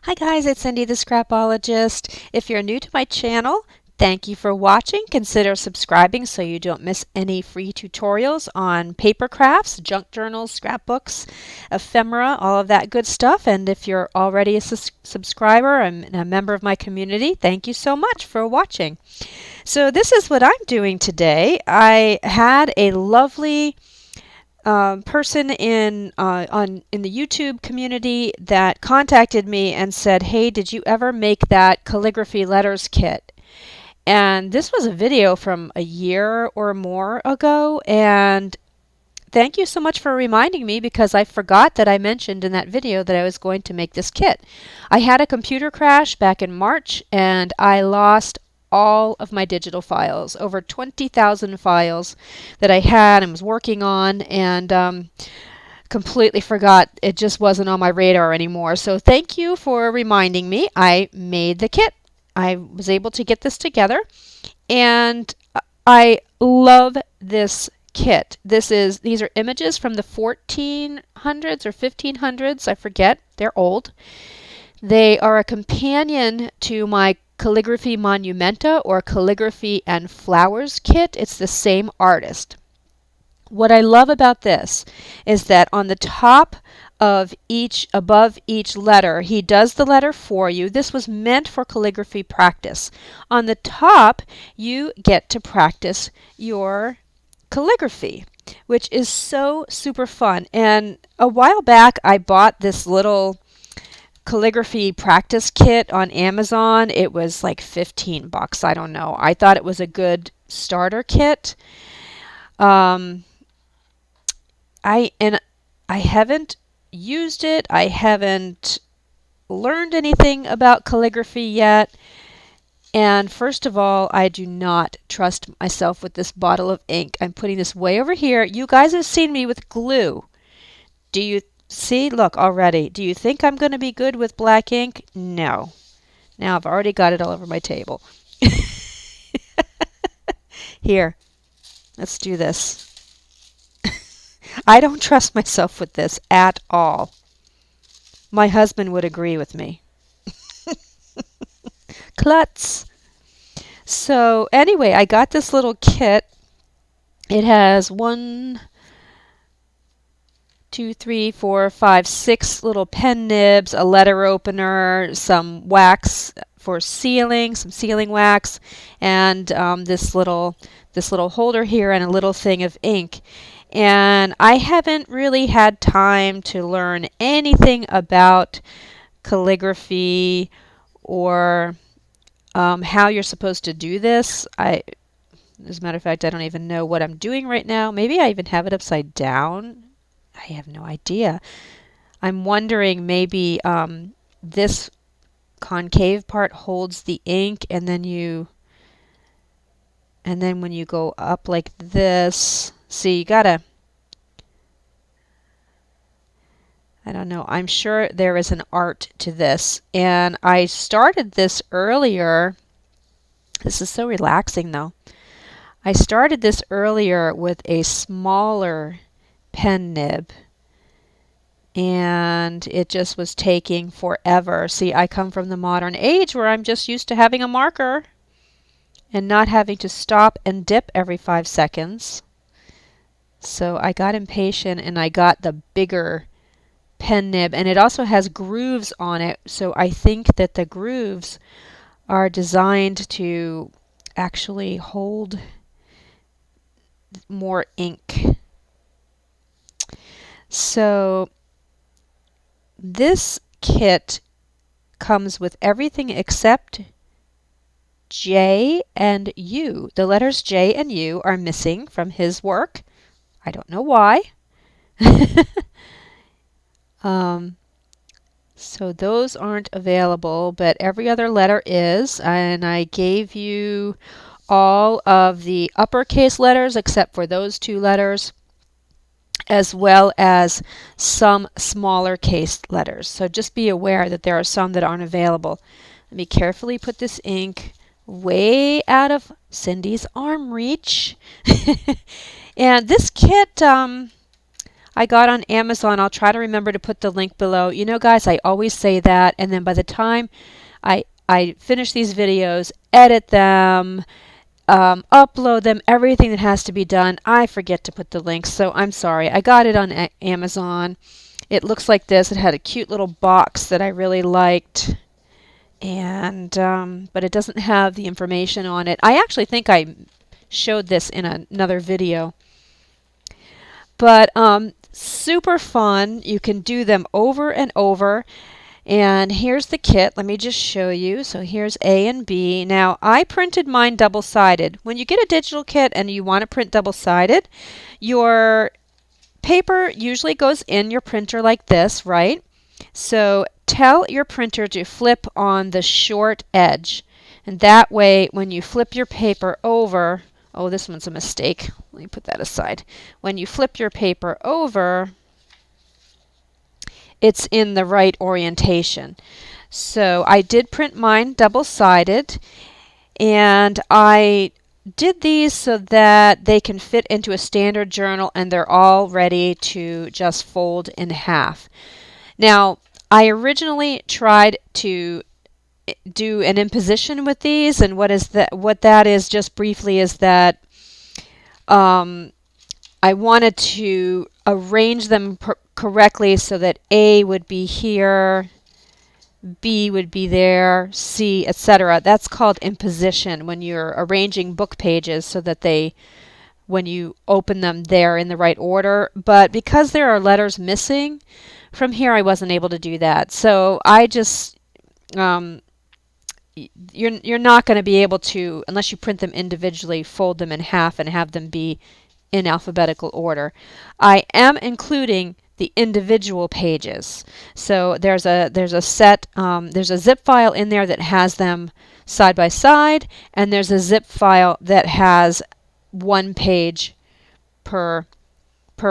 Hi guys, it's Cindy the Scrapologist. If you're new to my channel, thank you for watching. Consider subscribing so you don't miss any free tutorials on paper crafts, junk journals, scrapbooks, ephemera, all of that good stuff. And if you're already a subscriber and a member of my community, thank you so much for watching. So this is what I'm doing today. I had a lovely person in the YouTube community that contacted me and said, "Hey, did you ever make that calligraphy letters kit?" And this was a video from a year or more ago, and thank you so much for reminding me because I forgot that I mentioned in that video that I was going to make this kit. I had a computer crash back in March and I lost all of my digital files, over 20,000 files that I had and was working on, and completely forgot. It just wasn't on my radar anymore. So thank you for reminding me. I made the kit. I was able to get this together, and I love this kit. These are images from the 1400s or 1500s, I forget. They're old. They are a companion to my Calligraphy Monumenta or Calligraphy and Flowers kit. It's the same artist. What I love about this is that on the top of above each letter, he does the letter for you. This was meant for calligraphy practice. On the top, you get to practice your calligraphy, which is so super fun. And a while back, I bought this little calligraphy practice kit on Amazon. It was like 15 bucks. I don't know. I thought it was a good starter kit. Um, I haven't used it. I haven't learned anything about calligraphy yet. And first of all, I do not trust myself with this bottle of ink. I'm putting this way over here. You guys have seen me with glue. Do you see? Look already. Do you think I'm going to be good with black ink? No. Now I've already got it all over my table. Here, let's do this. I don't trust myself with this at all. My husband would agree with me. Klutz! So anyway, I got this little kit. It has 1, 2, 3, 4, 5, 6 little pen nibs, a letter opener, some wax for sealing, some sealing wax, and this little holder here and a little thing of ink. And I haven't really had time to learn anything about calligraphy or how you're supposed to do this. As a matter of fact, I don't even know what I'm doing right now. Maybe I even have it upside down. I have no idea. I'm wondering maybe this concave part holds the ink, and then when you go up like this, see, you gotta, I don't know, I'm sure there is an art to this. And I started this earlier. This is so relaxing though. I started this earlier with a smaller pen nib, and it just was taking forever. See, I come from the modern age where I'm just used to having a marker and not having to stop and dip every 5 seconds. So I got impatient and I got the bigger pen nib, and it also has grooves on it, so I think that the grooves are designed to actually hold more ink. So this kit comes with everything except J and U. The letters J and U are missing from his work. I don't know why. So those aren't available, but every other letter is, and I gave you all of the uppercase letters except for those 2 letters, as well as some smaller case letters. So just be aware that there are some that aren't available. Let me carefully put this ink way out of Cindy's arm reach. And this kit, I got on Amazon. I'll try to remember to put the link below. You know, guys, I always say that, and then by the time I finish these videos, edit them, upload them, everything that has to be done, I forget to put the links. So I'm sorry. I got it on Amazon. It looks like this. It had a cute little box that I really liked, and but it doesn't have the information on it. I actually think I showed this in another video. But super fun. You can do them over and over. And here's the kit. Let me just show you. So here's A and B. Now I printed mine double-sided. When you get a digital kit and you want to print double-sided, your paper usually goes in your printer like this, right? So tell your printer to flip on the short edge. And that way, when you flip your paper over, oh, this one's a mistake. Let me put that aside. When you flip your paper over, it's in the right orientation. So I did print mine double-sided, and I did these so that they can fit into a standard journal and they're all ready to just fold in half. Now, I originally tried to do an imposition with these, and what that is just briefly is that I wanted to arrange them correctly so that A would be here, B would be there, C, etc. That's called imposition, when you're arranging book pages so that when you open them, they're in the right order. But because there are letters missing from here, I wasn't able to do that. So I just, you're not going to be able to, unless you print them individually, fold them in half and have them be in alphabetical order. I am including the individual pages. So there's a set, there's a zip file in there that has them side by side, and there's a zip file that has one page per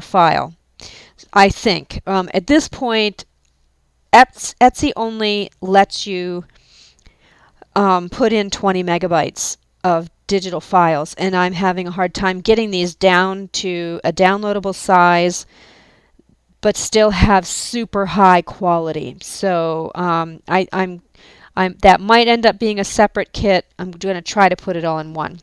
file. I think at this point, Etsy only lets you put in 20 megabytes of digital files, and I'm having a hard time getting these down to a downloadable size but still have super high quality. So that might end up being a separate kit. I'm going to try to put it all in one.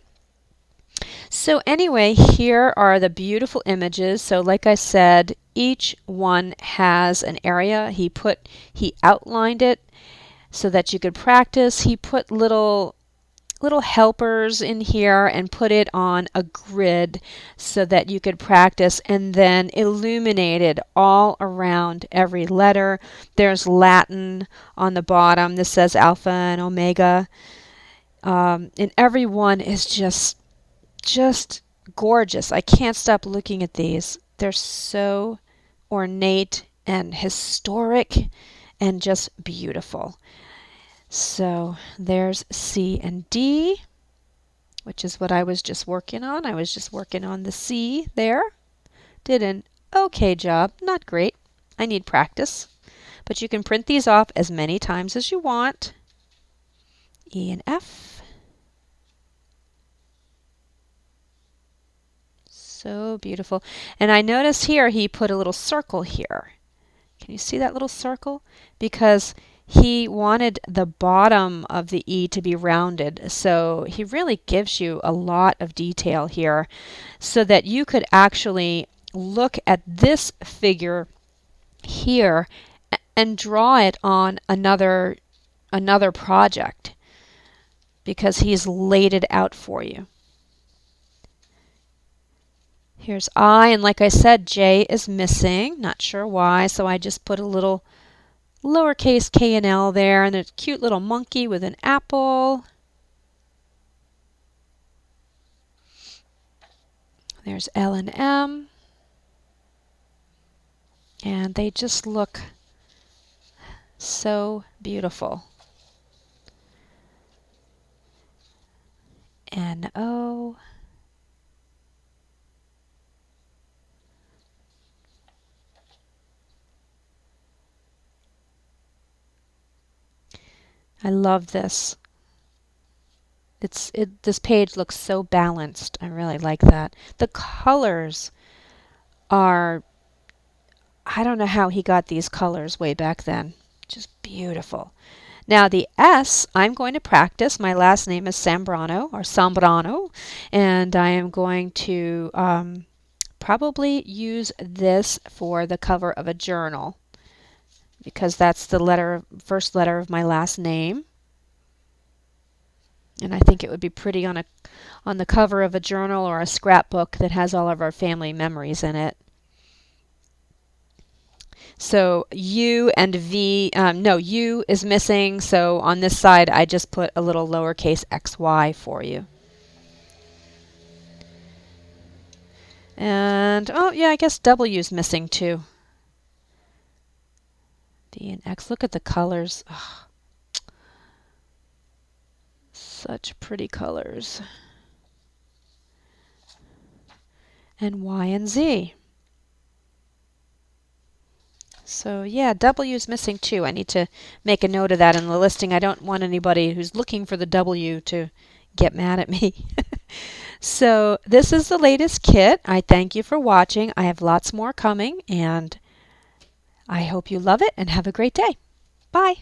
So anyway, here are the beautiful images. So like I said, each one has an area. He outlined it so that you could practice. He put little helpers in here and put it on a grid so that you could practice, and then illuminated all around every letter. There's Latin on the bottom. This says alpha and omega. And every one is just gorgeous. I can't stop looking at these. They're so ornate and historic and just beautiful. So there's C and D, which is what I was just working on. I was just working on the C there. Did an okay job. Not great. I need practice. But you can print these off as many times as you want. E and F. So beautiful. And I noticed here he put a little circle here. Can you see that little circle? Because he wanted the bottom of the E to be rounded. So he really gives you a lot of detail here so that you could actually look at this figure here and draw it on another project because he's laid it out for you. Here's I, and like I said, J is missing. Not sure why, so I just put a little lowercase k and l there, and a cute little monkey with an apple. There's L and M. And they just look so beautiful. N O. I love this. This page looks so balanced. I really like that. The colors are I don't know how he got these colors way back then. Just beautiful. Now the S, I'm going to practice. My last name is Sambrano, and I am going to probably use this for the cover of a journal because that's the first letter of my last name. And I think it would be pretty on the cover of a journal or a scrapbook that has all of our family memories in it. So U and V, no, U is missing, so on this side I just put a little lowercase xy for you. And, oh yeah, I guess W is missing too. D and X, look at the colors. Oh, such pretty colors. And Y and Z. So yeah, W is missing too. I need to make a note of that in the listing. I don't want anybody who's looking for the W to get mad at me. So this is the latest kit. I thank you for watching. I have lots more coming, and I hope you love it and have a great day. Bye.